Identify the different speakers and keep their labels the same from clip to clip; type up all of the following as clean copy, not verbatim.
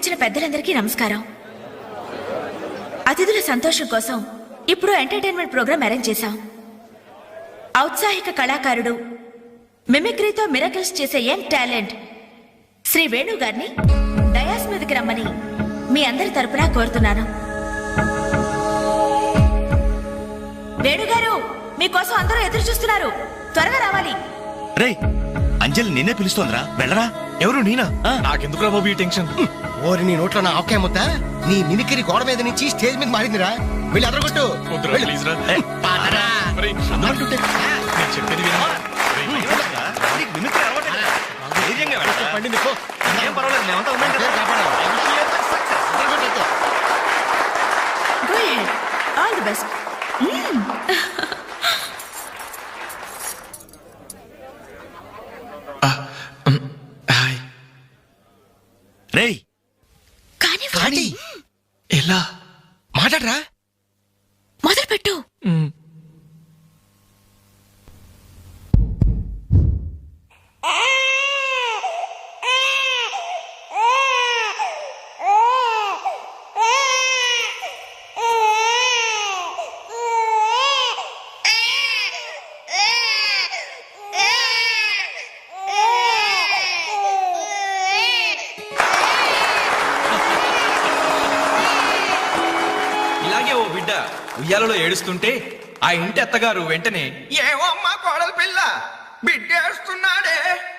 Speaker 1: వచ్చిన పెద్దలందరికీ నమస్కారం. అతిథుల సంతోషం కోసం ఇప్పుడు ఎంటర్టైన్మెంట్ ప్రోగ్రాం అరేంజ్ చేశాం. ఔత్సాహిక కళాకారుడు, మిమిక్రీతో మిరకిల్స్ చేసే యంగ్ టాలెంట్ శ్రీ వేణు గారిని డయాస్ మీదకి రమ్మని మీ అందరి తరపున కోరుతున్నాను. వేణుగారు, మీకోసం అందరూ ఎదురు చూస్తున్నారు, త్వరగా రావాలి.
Speaker 2: రే, అంజలి నిన్నే పిలుస్తోందిరా, వెళ్ళరా.
Speaker 3: ఎవరు? నేనా? నాకెందుకు రా బాబు ఈ టెన్షన్?
Speaker 4: ఓరి నీ నోట్లో నా ఆవకాయ ముద్ద, నీ మిమిక్రీ గోడ మీద నుంచి స్టేజ్ మీద మారిందిరా. వెళ్ళి అదరగొట్టు.
Speaker 1: All the best.
Speaker 2: రేయ్,
Speaker 1: కానీ
Speaker 3: ఎలా
Speaker 4: మాట్లాడరా?
Speaker 1: మొదలు పెట్టు.
Speaker 3: ఉయ్యాలలో ఏడుస్తుంటే ఆ ఇంటి అత్తగారు వెంటనే,
Speaker 5: ఏమో అమ్మా కోడలు పిల్ల, బిడ్డేస్తున్నాడే,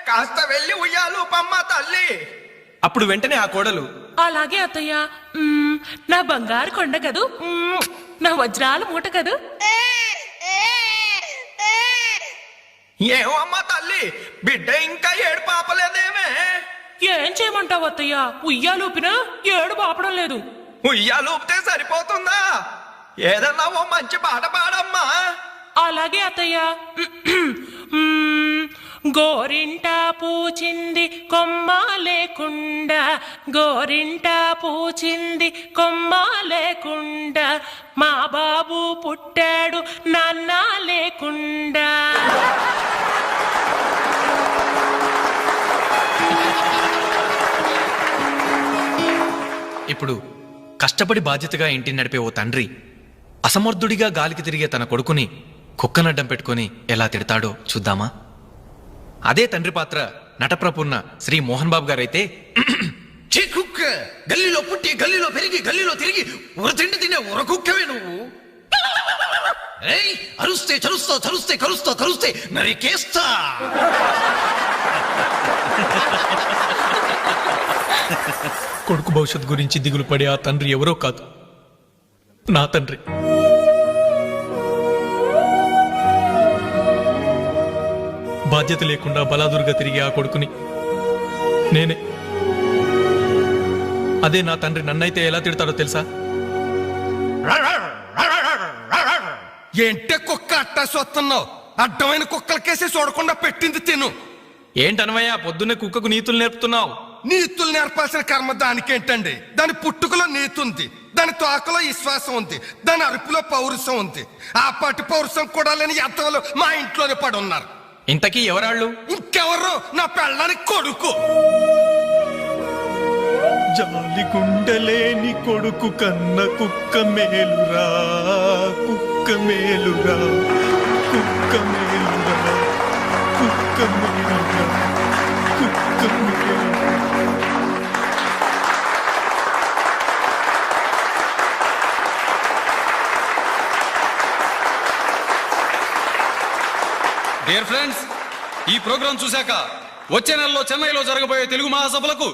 Speaker 5: కాస్త వెళ్ళి ఉయ్యాలు పమ్మ తల్లి.
Speaker 3: అప్పుడు వెంటనే ఆ కోడలు,
Speaker 6: అలాగే అత్తయ్య, నా బంగారు కొండ కదూ, నా వజ్రాల మూట కదూ.
Speaker 5: ఏమో అమ్మా తల్లి, బిడ్డ ఇంకా ఏడు పాపలేదేమే.
Speaker 6: ఏం చేయమంటావు అత్తయ్య, ఉయ్యాలూపినా ఏడు పాపడం లేదు.
Speaker 5: ఉయ్యాలూపితే సరిపోతుందా? ఏదన్నా ఓ మంచి పాట పాడమ్మా.
Speaker 6: అలాగే అత్తయ్య. గోరింట పూచింది కొమ్మ లేకుండా, గోరింట పూచింది కొమ్మ లేకుండా, మా బాబు పుట్టాడు నాన్న లేకుండా.
Speaker 3: ఇప్పుడు కష్టపడి బాధ్యతగా ఇంటిని నడిపే ఓ తండ్రి అసమర్థుడిగా గాలికి తిరిగే తన కొడుకుని కుక్కనడ్డం పెట్టుకుని ఎలా తిడతాడో చూద్దామా? అదే తండ్రి పాత్ర నటప్రపూర్ణ శ్రీ మోహన్ బాబు గారైతే,
Speaker 5: కుక్క గల్లీలో పుట్టి గల్లీలో పెరిగి గల్లీలో తిరిగి ఉరతిండి తినే ఉరకుక్కవే నువ్వు. అరుస్తే చరుస్తావు, చరుస్తే కరుస్తావు, కరుస్తే నరికేస్తా.
Speaker 3: కొడుకు భవిష్యత్తు గురించి దిగులు పడే ఆ తండ్రి ఎవరో కాదు, నా తండ్రి. బాధ్యత లేకుండా బలాదురుగా తిరిగే ఆ కొడుకుని నేనే. అదే నా తండ్రి నన్నైతే ఎలా తిడతాడో తెలుసా?
Speaker 5: ఏంటే కుక్క అట్టా సొస్తున్నావు? అడ్డమైన కుక్కలకేసి చూడకుండా పెట్టింది తిను.
Speaker 3: ఏంటనవయ్యా పొద్దున్నే కుక్కకు నీతులు నేర్పుతున్నావు?
Speaker 5: నీతులు నేర్పాల్సిన కర్మ దానికేంటండి? దాని పుట్టుకలో నీతి ఉంది, దాని తోకలో విశ్వాసం ఉంది, దాని అరుపులో పౌరుషం ఉంది. ఆ పాటి పౌరుషం కూడా లేని ఎంతలో మా ఇంట్లోనే పడి ఉన్నారు.
Speaker 3: ఇంతకీ ఎవరాళ్ళు?
Speaker 5: ఇంకెవరు? నా పెళ్ళానికి కొడుకు.
Speaker 2: జాలి గుండలేని కొడుకు కన్న కుక్క మేలురా, కుక్క మేలురా, కుక్క మేలురా, కుక్క మేలురా, కుక్క మేలురా.
Speaker 7: డియర్ ఫ్రెండ్స్, ఈ ప్రోగ్రాం చూశాక వచ్చే నెలలో చెన్నైలో జరగబోయే తెలుగు మహాసభలకు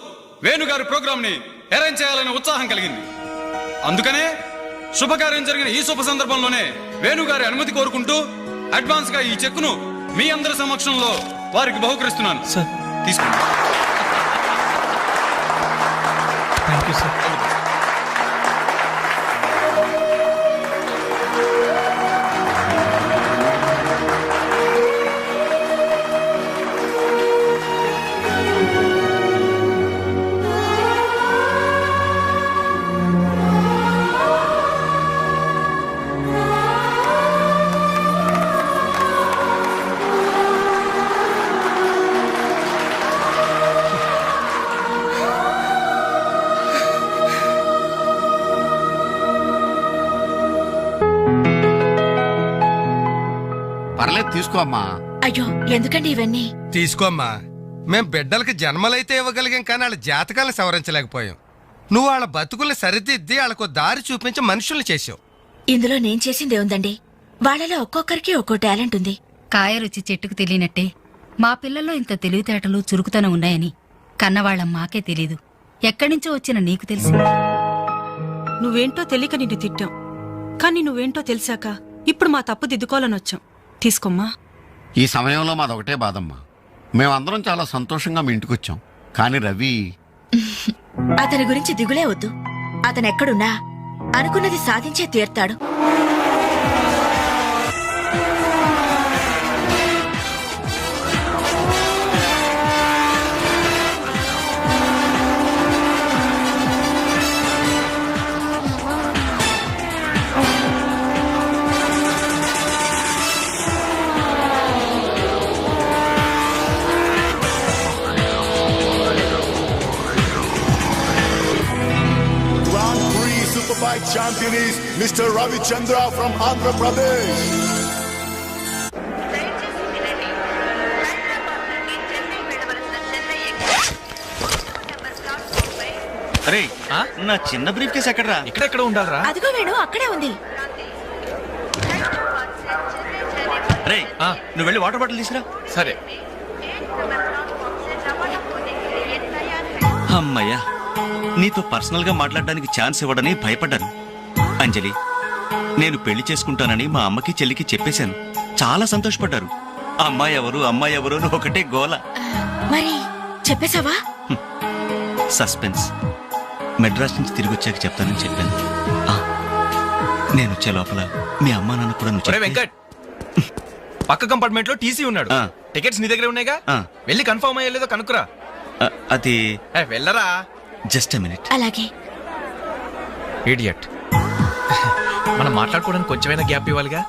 Speaker 7: వేణుగారి ప్రోగ్రాం ని అరేంజ్ చేయాలనే ఉత్సాహం కలిగింది. అందుకనే శుభకార్యం జరిగిన ఈ శుభ సందర్భంలోనే వేణుగారి అనుమతి కోరుకుంటూ అడ్వాన్స్ గా ఈ చెక్కును మీ అందరి సమక్షంలో వారికి బహుకరిస్తున్నాను. తీసుకోండి.
Speaker 3: Thank you sir.
Speaker 8: పర్లేదు తీసుకో అమ్మా.
Speaker 1: అయ్యో ఎందుకండి ఇవన్నీ?
Speaker 5: తీసుకోమ్మా. మేం బిడ్డలకి జన్మలైతే ఇవ్వగలిగాం కానీ వాళ్ళ జాతకాలను సవరించలేకపోయాం. నువ్వు వాళ్ళ బతుకుల్ని సరిదిద్ది వాళ్ళకు దారి చూపించి మనుషుల్ని చేసావు.
Speaker 1: ఇందులో నేను చేసిందే ఉందండి. వాళ్ళలో ఒక్కొక్కరికి ఒక్కో టాలెంట్ ఉంది.
Speaker 9: కాయ రుచి చెట్టుకు తెలియనట్టే మా పిల్లల్లో ఇంత తెలివితేటలు చురుకుతనం ఉన్నాయని కన్నవాళ్ళం మాకే తెలీదు. ఎక్కడ్నుంచో వచ్చిన నీకు తెలిసి.
Speaker 10: నువ్వేంటో తెలియక నిన్ను తిట్టాం, కానీ నువ్వేంటో తెలిసాక ఇప్పుడు మా తప్పు దిద్దుకోవాలని వచ్చాం. తీసుకోమ్మా.
Speaker 8: ఈ సమయంలో మాదొకటే బాధమ్మా. మేమందరం చాలా సంతోషంగా మీ ఇంటికి వచ్చాం, కానీ రవి
Speaker 1: అతని గురించి దిగులే వద్దు. అతనెక్కడున్నా అనుకున్నది సాధించే తీర్తాడు.
Speaker 11: Superbike champion is Mr. Ravi Chandra from Andhra Pradesh.
Speaker 12: అరే నా చిన్న బ్రీఫ్ కేసు ఎక్కడరా?
Speaker 3: ఇక్కడెక్కడ ఉండాలరా?
Speaker 1: అదిగో వేణు అక్కడే ఉంది.
Speaker 12: అరే నువ్వు వెళ్ళి వాటర్ బాటిల్ తీసుకురా.
Speaker 3: సరే.
Speaker 12: అమ్మయ్యా, నీతో పర్సనల్ గా మాట్లాడడానికి ఛాన్స్ ఇవ్వడని భయపడ్డాను. అంజలి, నేను పెళ్లి చేసుకుంటానని మా అమ్మకి చెల్లికి చెప్పేశాను. చాలా సంతోషపడ్డారు. అమ్మాయి ఎవరు అమ్మాయి ఎవరు అని ఒకటే గోల.
Speaker 1: మరి చెప్పేశావా?
Speaker 12: సస్పెన్స్. మెడ్రాస్ నుంచి తిరిగి వచ్చాక చెప్తానని చెప్పాను. నేను వచ్చే లోపల మీ అమ్మా నాన్న కూడా నువ్వు
Speaker 3: ఒరే వెంకట్, పక్క కంపార్ట్మెంట్ లో టీసీ ఉన్నాడు. టికెట్స్ నీ దగ్గర ఉన్నాయిగా, వెళ్ళి కన్ఫర్మ్ అయ్యలేదో కనుక్కురా.
Speaker 12: అది
Speaker 3: వెళ్ళరా.
Speaker 12: Just a minute.
Speaker 1: అలాగే.
Speaker 3: ఇడియట్. మనం మాట్లాడుకోవడానికి కొంచెమైనా గ్యాప్ ఇవ్వాలిగా.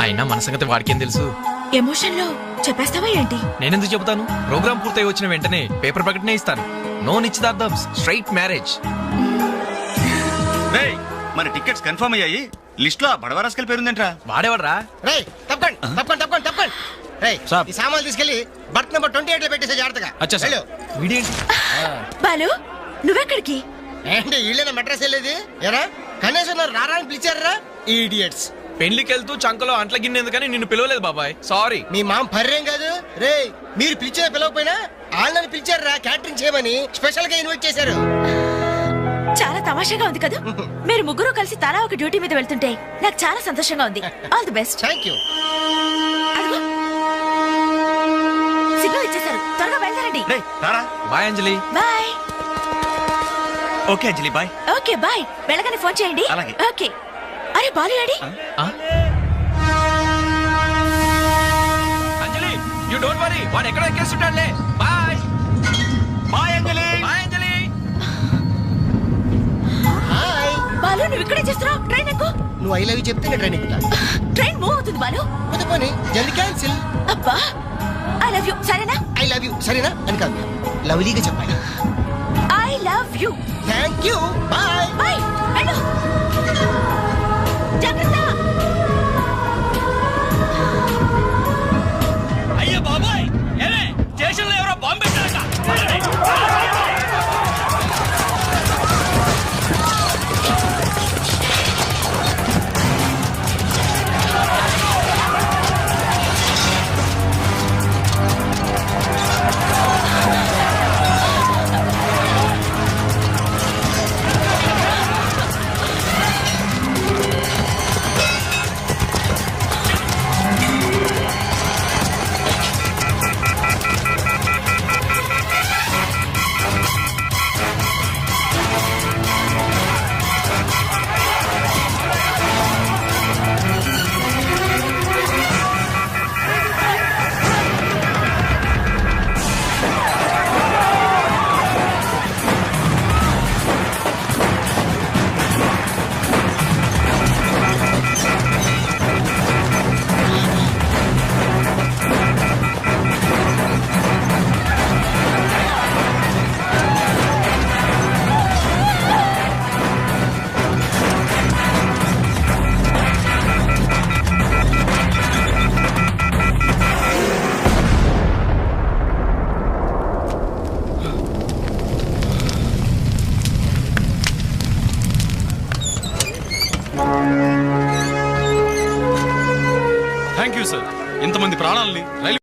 Speaker 3: అయినా మన సంగతి వాడికేం తెలుసు?
Speaker 1: ఎమోషన్ లో చెప్పేస్తావా ఏంటి?
Speaker 3: నేనెందుకు చెబుతాను? ప్రోగ్రామ్ పూర్తయి వచ్చిన వెంటనే పేపర్ ప్రకటనే ఇస్తాను. నో నిశ్చితార్థం, స్ట్రైట్ మ్యారేజ్.
Speaker 12: మన టికెట్స్ కన్ఫర్మ్ అయ్యాయి. లిస్ట్ లో బడవరాస్కల్ పేరుందేంట్రా?
Speaker 3: వాడేవాడ్రా?
Speaker 4: రేయ్ తప్పండి తప్పండి తప్పండి తప్పండి. రేయ్ ఈ సామాన్లు తీసుకెళ్లి బర్త్ నెంబర్ 28 లో పెట్టేసే జాగ్రత్తగా.
Speaker 1: బాలు నువ్వెక్కడికి?
Speaker 4: ఏంటి వీళ్ళైనా మెడ్రాస్ వెళ్ళేది? ఎరా కనీసం రారా అని పిలిచారా ఈడియట్స్?
Speaker 3: పెళ్లికి వెళ్తూ చంకలో అంట్ల గిన్నెందుకని నిన్ను పిలవలేదు బాబాయ్, సారీ.
Speaker 4: మీ మామ పర్రేం కాదు. రే మీరు పిలిచిన పిలవకపోయినా వాళ్ళని పిలిచారా క్యాటరింగ్ చేయమని స్పెషల్ గా ఇన్వైట్ చేశారు.
Speaker 1: చాలా తమాషాగా ఉంది కదా. మీరు ముగ్గురు కలిసి తలా ఒక డ్యూటీ మీద వెళ్తుంటే నాకు చాలా సంతోషంగా ఉంది. All the best.
Speaker 4: Thank you.
Speaker 1: Signal ఇచ్చేశారు, త్వరగా బయలుదేరండి.
Speaker 3: Bye Anjali.
Speaker 1: Bye.
Speaker 12: Okay Anjali bye.
Speaker 1: Okay bye. వెళ్ళగానే ఫోన్ చేయండి.
Speaker 12: అలాగే.
Speaker 1: ఓకే. అరే బాలు ఏడి?
Speaker 3: అంజలి యు డోంట్ వరీ, వాడు ఎక్కడ ఎక్కేస్తుంటాడులే. Bye bye Anjali. Bye Anjali.
Speaker 4: Hi
Speaker 1: Balu నువ్వు ఇక్కడే చేస్తున్నావు? ట్రైన్ ఎక్కు.
Speaker 4: నువ్వు ఐ లవ్ యూ చెప్తే నేను ట్రైన్ ఎక్కుతా.
Speaker 1: ట్రైన్ మూవ్ అవుతుంది బాలు.
Speaker 4: కొత్త పని జల్ది క్యాన్సిల్.
Speaker 1: అబ్బా ఐ లవ్ యూ సరేనా?
Speaker 4: ఐ లవ్ యూ సరేనా అని కాదు, లవ్లీగా చెప్పాలి.
Speaker 1: I love you.
Speaker 4: Thank you. Bye
Speaker 1: bye. వెళ్ళు. జాగ్రత్త.
Speaker 12: అయ్యో బాబాయ్, ఏమే స్టేషన్ లో ఎవరో బాంబు పెట్టారట.
Speaker 7: సార్ ఇంతమంది ప్రాణాలని రైలు